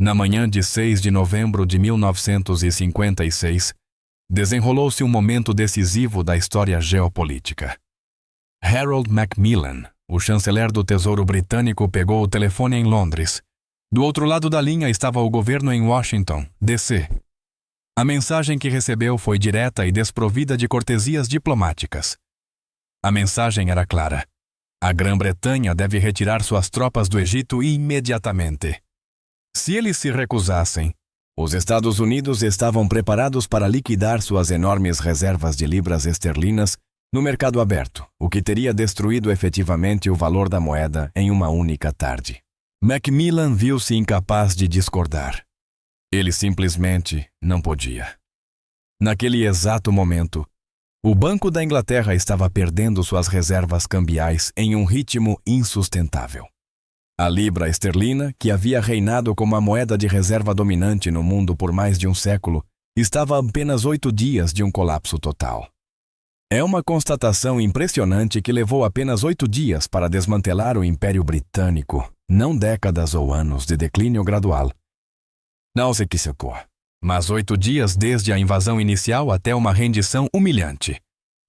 Na manhã de 6 de novembro de 1956, desenrolou-se um momento decisivo da história geopolítica. Harold Macmillan, o chanceler do Tesouro Britânico, pegou o telefone em Londres. Do outro lado da linha estava o governo em Washington, D.C. A mensagem que recebeu foi direta e desprovida de cortesias diplomáticas. A mensagem era clara. A Grã-Bretanha deve retirar suas tropas do Egito imediatamente. Se eles se recusassem, os Estados Unidos estavam preparados para liquidar suas enormes reservas de libras esterlinas no mercado aberto, o que teria destruído efetivamente o valor da moeda em uma única tarde. Macmillan viu-se incapaz de discordar. Ele simplesmente não podia. Naquele exato momento, o Banco da Inglaterra estava perdendo suas reservas cambiais em um ritmo insustentável. A libra esterlina, que havia reinado como a moeda de reserva dominante no mundo por mais de um século, estava a apenas 8 dias de um colapso total. É uma constatação impressionante que levou apenas 8 dias para desmantelar o Império Britânico, não décadas ou anos de declínio gradual. Não se quisecou, mas 8 dias desde a invasão inicial até uma rendição humilhante.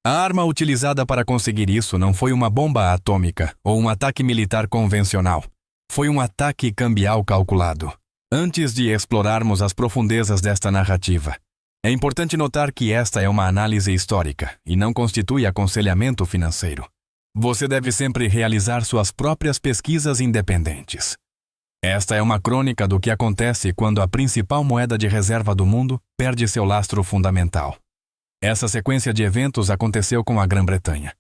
A arma utilizada para conseguir isso não foi uma bomba atômica ou um ataque militar convencional. Foi um ataque cambial calculado. Antes de explorarmos as profundezas desta narrativa, é importante notar que esta é uma análise histórica e não constitui aconselhamento financeiro. Você deve sempre realizar suas próprias pesquisas independentes. Esta é uma crônica do que acontece quando a principal moeda de reserva do mundo perde seu lastro fundamental. Essa sequência de eventos aconteceu com a Grã-Bretanha.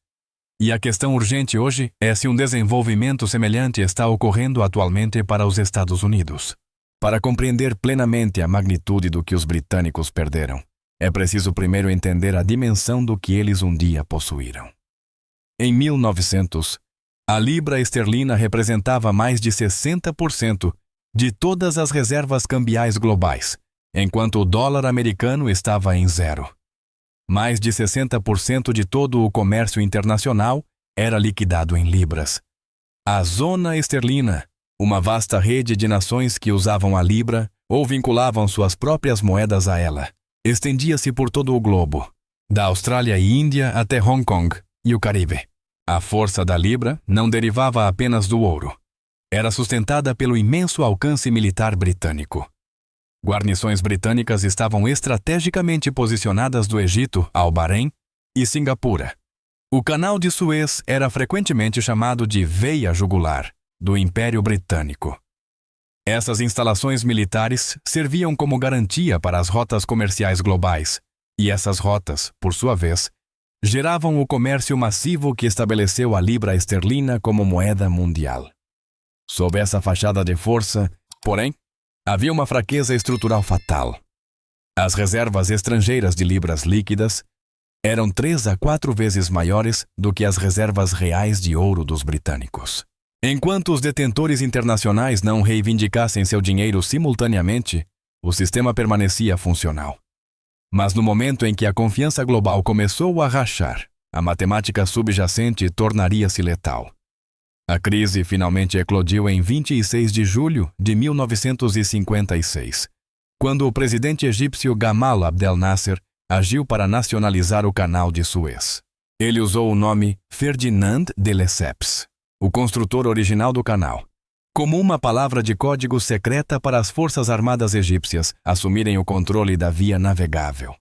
E a questão urgente hoje é se um desenvolvimento semelhante está ocorrendo atualmente para os Estados Unidos. Para compreender plenamente a magnitude do que os britânicos perderam, é preciso primeiro entender a dimensão do que eles um dia possuíram. Em 1900, a libra esterlina representava mais de 60% de todas as reservas cambiais globais, enquanto o dólar americano estava em zero. Mais de 60% de todo o comércio internacional era liquidado em libras. A zona esterlina, uma vasta rede de nações que usavam a libra ou vinculavam suas próprias moedas a ela, estendia-se por todo o globo, da Austrália e Índia até Hong Kong e o Caribe. A força da libra não derivava apenas do ouro. Era sustentada pelo imenso alcance militar britânico. Guarnições britânicas estavam estrategicamente posicionadas do Egito ao Bahrein e Singapura. O Canal de Suez era frequentemente chamado de veia jugular do Império Britânico. Essas instalações militares serviam como garantia para as rotas comerciais globais, e essas rotas, por sua vez, geravam o comércio massivo que estabeleceu a libra esterlina como moeda mundial. Sob essa fachada de força, porém, havia uma fraqueza estrutural fatal. As reservas estrangeiras de libras líquidas eram 3 a 4 vezes maiores do que as reservas reais de ouro dos britânicos. Enquanto os detentores internacionais não reivindicassem seu dinheiro simultaneamente, o sistema permanecia funcional. Mas no momento em que a confiança global começou a rachar, a matemática subjacente tornaria-se letal. A crise finalmente eclodiu em 26 de julho de 1956, quando o presidente egípcio Gamal Abdel Nasser agiu para nacionalizar o Canal de Suez. Ele usou o nome Ferdinand de Lesseps, o construtor original do canal, como uma palavra de código secreta para as forças armadas egípcias assumirem o controle da via navegável.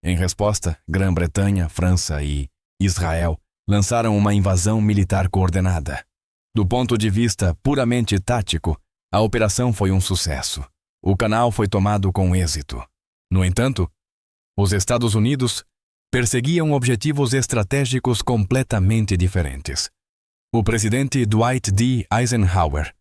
Em resposta, Grã-Bretanha, França e Israel lançaram uma invasão militar coordenada. Do ponto de vista puramente tático, a operação foi um sucesso. O canal foi tomado com êxito. No entanto, os Estados Unidos perseguiam objetivos estratégicos completamente diferentes. O presidente Dwight D. Eisenhower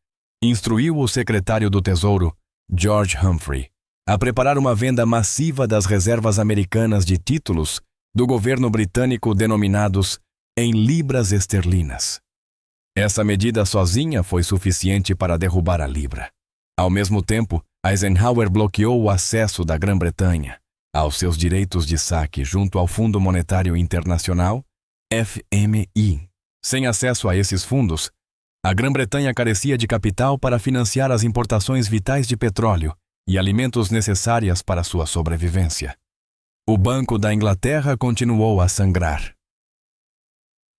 instruiu o secretário do Tesouro, George Humphrey, a preparar uma venda massiva das reservas americanas de títulos do governo britânico denominados em libras esterlinas. Essa medida sozinha foi suficiente para derrubar a libra. Ao mesmo tempo, Eisenhower bloqueou o acesso da Grã-Bretanha aos seus direitos de saque junto ao Fundo Monetário Internacional, FMI. Sem acesso a esses fundos, A Grã-Bretanha carecia de capital para financiar as importações vitais de petróleo e alimentos necessárias para sua sobrevivência. O Banco da Inglaterra continuou a sangrar.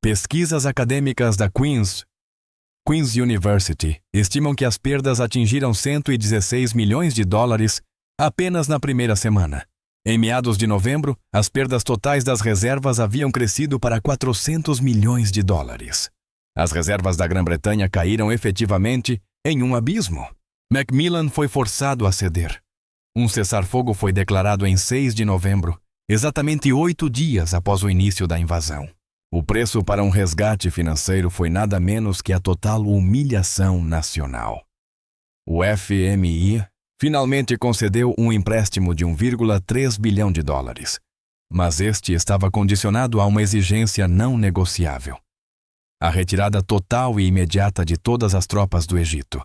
Pesquisas acadêmicas da Queen's University estimam que as perdas atingiram 116 milhões de dólares apenas na primeira semana. Em meados de novembro, as perdas totais das reservas haviam crescido para 400 milhões de dólares. As reservas da Grã-Bretanha caíram efetivamente em um abismo. Macmillan foi forçado a ceder. Um cessar-fogo foi declarado em 6 de novembro, exatamente 8 dias após o início da invasão. O preço para um resgate financeiro foi nada menos que a total humilhação nacional. O FMI finalmente concedeu um empréstimo de 1,3 bilhão de dólares, mas este estava condicionado a uma exigência não negociável: a retirada total e imediata de todas as tropas do Egito.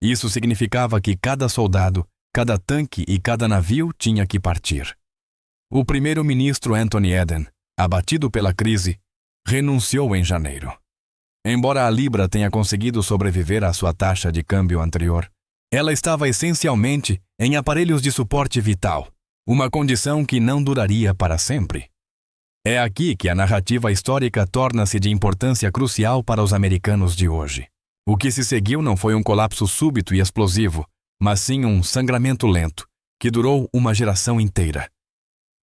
Isso significava que cada soldado, cada tanque e cada navio tinha que partir. O primeiro-ministro Anthony Eden, abatido pela crise, renunciou em janeiro. Embora a Libra tenha conseguido sobreviver à sua taxa de câmbio anterior, ela estava essencialmente em aparelhos de suporte vital, uma condição que não duraria para sempre. É aqui que a narrativa histórica torna-se de importância crucial para os americanos de hoje. O que se seguiu não foi um colapso súbito e explosivo, mas sim um sangramento lento, que durou uma geração inteira.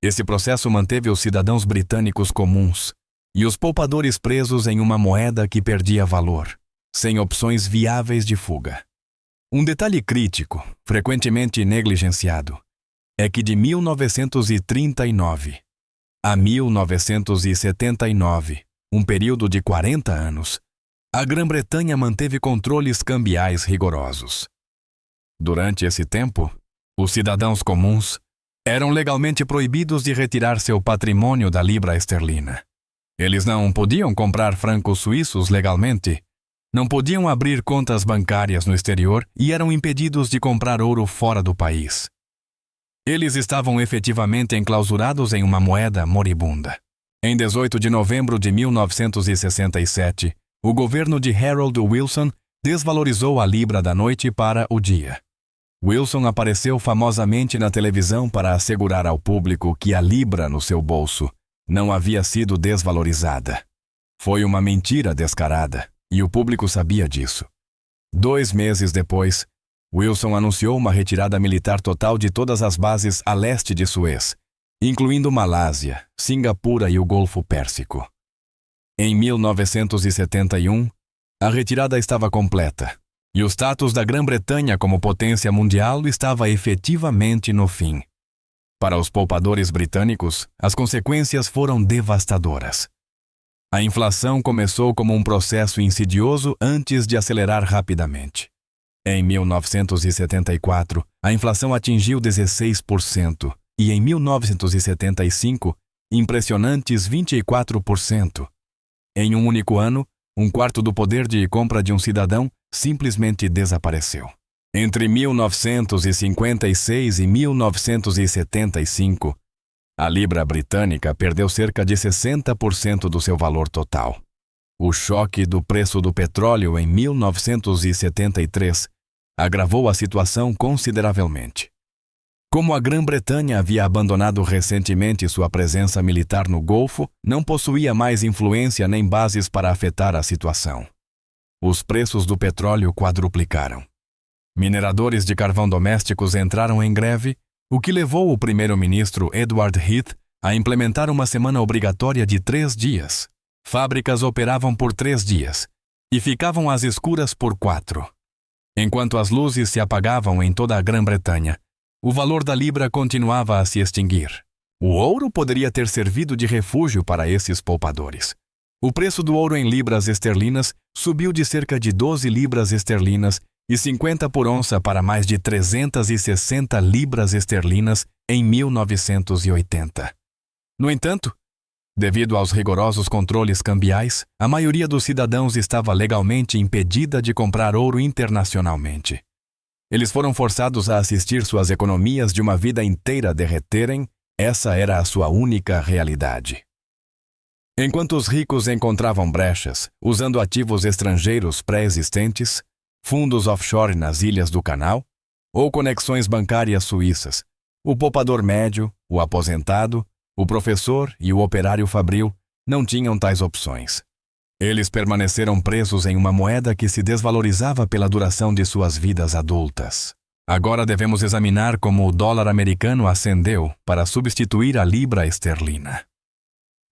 Esse processo manteve os cidadãos britânicos comuns e os poupadores presos em uma moeda que perdia valor, sem opções viáveis de fuga. Um detalhe crítico, frequentemente negligenciado, é que de 1939 a 1979, um período de 40 anos, a Grã-Bretanha manteve controles cambiais rigorosos. Durante esse tempo, os cidadãos comuns eram legalmente proibidos de retirar seu patrimônio da libra esterlina. Eles não podiam comprar francos suíços legalmente, não podiam abrir contas bancárias no exterior e eram impedidos de comprar ouro fora do país. Eles estavam efetivamente enclausurados em uma moeda moribunda. Em 18 de novembro de 1967, o governo de Harold Wilson desvalorizou a libra da noite para o dia. Wilson apareceu famosamente na televisão para assegurar ao público que a libra no seu bolso não havia sido desvalorizada. Foi uma mentira descarada, e o público sabia disso. 2 meses depois, Wilson anunciou uma retirada militar total de todas as bases a leste de Suez, incluindo Malásia, Singapura e o Golfo Pérsico. Em 1971, a retirada estava completa, e o status da Grã-Bretanha como potência mundial estava efetivamente no fim. Para os poupadores britânicos, as consequências foram devastadoras. A inflação começou como um processo insidioso antes de acelerar rapidamente. Em 1974, a inflação atingiu 16% e em 1975, impressionantes 24%. Em um único ano, 1/4 do poder de compra de um cidadão simplesmente desapareceu. Entre 1956 e 1975, a libra britânica perdeu cerca de 60% do seu valor total. O choque do preço do petróleo em 1973 agravou a situação consideravelmente. Como a Grã-Bretanha havia abandonado recentemente sua presença militar no Golfo, não possuía mais influência nem bases para afetar a situação. Os preços do petróleo quadruplicaram. Mineradores de carvão domésticos entraram em greve, o que levou o primeiro-ministro Edward Heath a implementar uma semana obrigatória de 3 dias. Fábricas operavam por 3 dias e ficavam às escuras por 4. Enquanto as luzes se apagavam em toda a Grã-Bretanha, o valor da libra continuava a se extinguir. O ouro poderia ter servido de refúgio para esses poupadores. O preço do ouro em libras esterlinas subiu de cerca de 12 libras esterlinas e 50 por onça para mais de 360 libras esterlinas em 1980. No entanto, devido aos rigorosos controles cambiais, a maioria dos cidadãos estava legalmente impedida de comprar ouro internacionalmente. Eles foram forçados a assistir suas economias de uma vida inteira derreterem. Essa era a sua única realidade. Enquanto os ricos encontravam brechas, usando ativos estrangeiros pré-existentes, fundos offshore nas ilhas do Canal, ou conexões bancárias suíças, o poupador médio, o aposentado, o professor e o operário fabril não tinham tais opções. Eles permaneceram presos em uma moeda que se desvalorizava pela duração de suas vidas adultas. Agora devemos examinar como o dólar americano ascendeu para substituir a libra esterlina.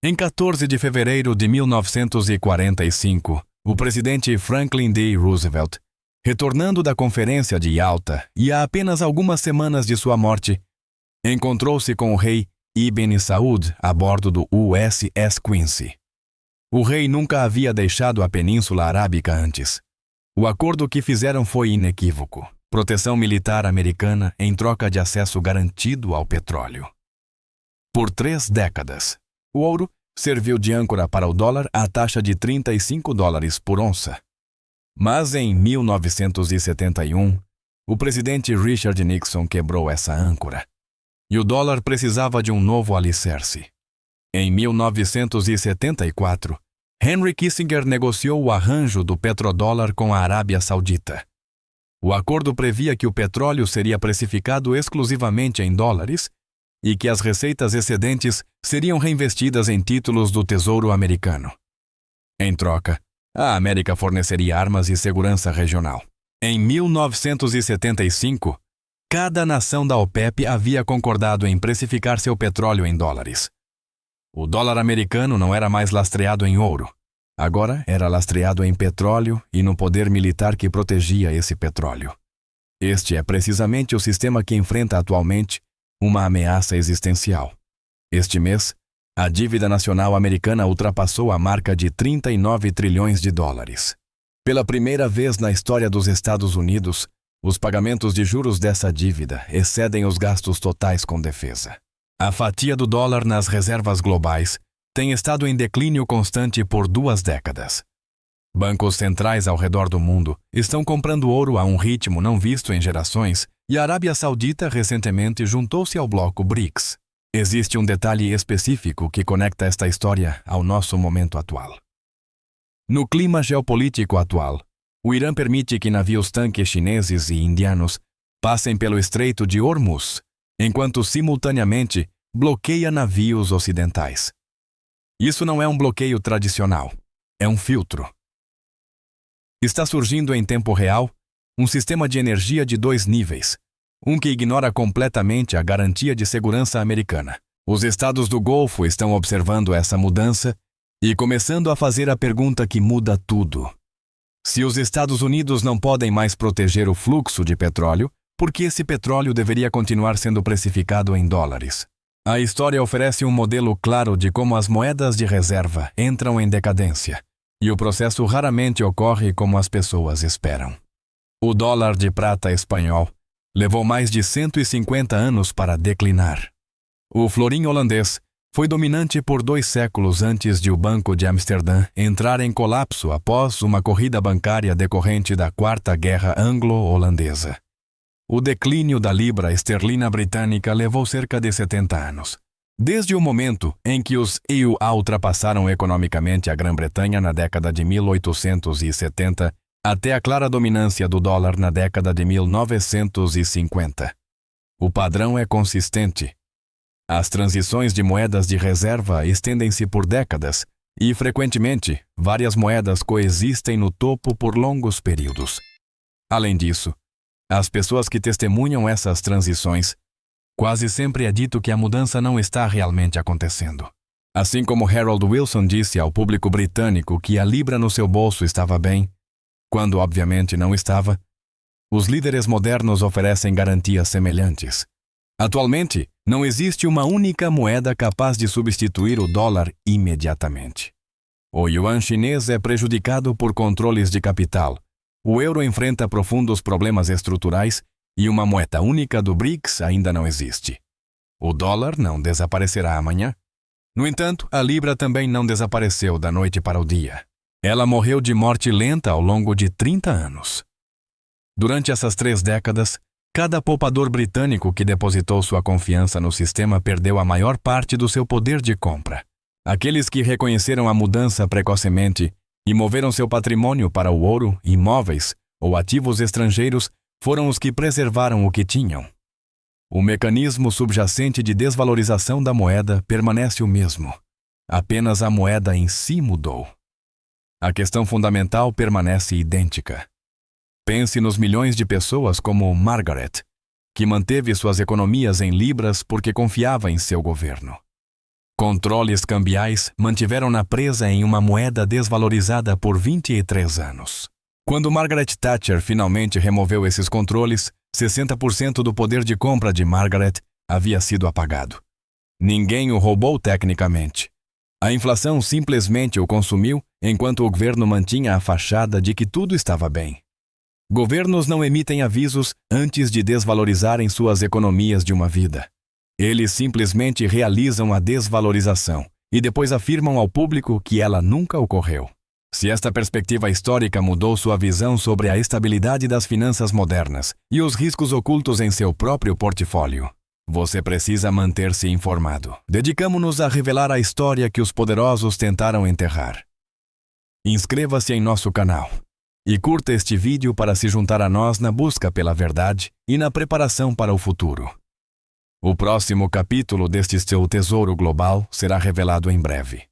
Em 14 de fevereiro de 1945, o presidente Franklin D. Roosevelt, retornando da Conferência de Yalta e a apenas algumas semanas de sua morte, encontrou-se com o rei Ibn Saud a bordo do USS Quincy. O rei nunca havia deixado a Península Arábica antes. O acordo que fizeram foi inequívoco: proteção militar americana em troca de acesso garantido ao petróleo. Por 3 décadas, o ouro serviu de âncora para o dólar à taxa de $35 por onça. Mas em 1971, o presidente Richard Nixon quebrou essa âncora, e o dólar precisava de um novo alicerce. Em 1974, Henry Kissinger negociou o arranjo do petrodólar com a Arábia Saudita. O acordo previa que o petróleo seria precificado exclusivamente em dólares e que as receitas excedentes seriam reinvestidas em títulos do Tesouro Americano. Em troca, a América forneceria armas e segurança regional. Em 1975, cada nação da OPEP havia concordado em precificar seu petróleo em dólares. O dólar americano não era mais lastreado em ouro. Agora era lastreado em petróleo e no poder militar que protegia esse petróleo. Este é precisamente o sistema que enfrenta atualmente uma ameaça existencial. Este mês, a dívida nacional americana ultrapassou a marca de 39 trilhões de dólares. Pela primeira vez na história dos Estados Unidos, os pagamentos de juros dessa dívida excedem os gastos totais com defesa. A fatia do dólar nas reservas globais tem estado em declínio constante por 2 décadas. Bancos centrais ao redor do mundo estão comprando ouro a um ritmo não visto em gerações e a Arábia Saudita recentemente juntou-se ao bloco BRICS. Existe um detalhe específico que conecta esta história ao nosso momento atual. No clima geopolítico atual, o Irã permite que navios-tanque chineses e indianos passem pelo Estreito de Hormuz, enquanto simultaneamente bloqueia navios ocidentais. Isso não é um bloqueio tradicional, é um filtro. Está surgindo em tempo real um sistema de energia de 2 níveis, um que ignora completamente a garantia de segurança americana. Os estados do Golfo estão observando essa mudança e começando a fazer a pergunta que muda tudo. Se os Estados Unidos não podem mais proteger o fluxo de petróleo, por que esse petróleo deveria continuar sendo precificado em dólares? A história oferece um modelo claro de como as moedas de reserva entram em decadência, e o processo raramente ocorre como as pessoas esperam. O dólar de prata espanhol levou mais de 150 anos para declinar. O florim holandês foi dominante por 2 séculos antes de o Banco de Amsterdã entrar em colapso após uma corrida bancária decorrente da Quarta Guerra Anglo-Holandesa. O declínio da libra esterlina britânica levou cerca de 70 anos. Desde o momento em que os EUA ultrapassaram economicamente a Grã-Bretanha na década de 1870 até a clara dominância do dólar na década de 1950. O padrão é consistente. As transições de moedas de reserva estendem-se por décadas e, frequentemente, várias moedas coexistem no topo por longos períodos. Além disso, as pessoas que testemunham essas transições quase sempre é dito que a mudança não está realmente acontecendo. Assim como Harold Wilson disse ao público britânico que a libra no seu bolso estava bem, quando obviamente não estava, os líderes modernos oferecem garantias semelhantes. Atualmente, não existe uma única moeda capaz de substituir o dólar imediatamente. O yuan chinês é prejudicado por controles de capital, o euro enfrenta profundos problemas estruturais e uma moeda única do BRICS ainda não existe. O dólar não desaparecerá amanhã. No entanto, a libra também não desapareceu da noite para o dia. Ela morreu de morte lenta ao longo de 30 anos. Durante essas 3 décadas, cada poupador britânico que depositou sua confiança no sistema perdeu a maior parte do seu poder de compra. Aqueles que reconheceram a mudança precocemente e moveram seu patrimônio para o ouro, imóveis ou ativos estrangeiros foram os que preservaram o que tinham. O mecanismo subjacente de desvalorização da moeda permanece o mesmo. Apenas a moeda em si mudou. A questão fundamental permanece idêntica. Pense nos milhões de pessoas como Margaret, que manteve suas economias em libras porque confiava em seu governo. Controles cambiais mantiveram-na presa em uma moeda desvalorizada por 23 anos. Quando Margaret Thatcher finalmente removeu esses controles, 60% do poder de compra de Margaret havia sido apagado. Ninguém o roubou tecnicamente. A inflação simplesmente o consumiu enquanto o governo mantinha a fachada de que tudo estava bem. Governos não emitem avisos antes de desvalorizarem suas economias de uma vida. Eles simplesmente realizam a desvalorização e depois afirmam ao público que ela nunca ocorreu. Se esta perspectiva histórica mudou sua visão sobre a estabilidade das finanças modernas e os riscos ocultos em seu próprio portfólio, você precisa manter-se informado. Dedicamo-nos a revelar a história que os poderosos tentaram enterrar. Inscreva-se em nosso canal e curta este vídeo para se juntar a nós na busca pela verdade e na preparação para o futuro. O próximo capítulo deste seu tesouro global será revelado em breve.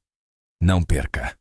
Não perca!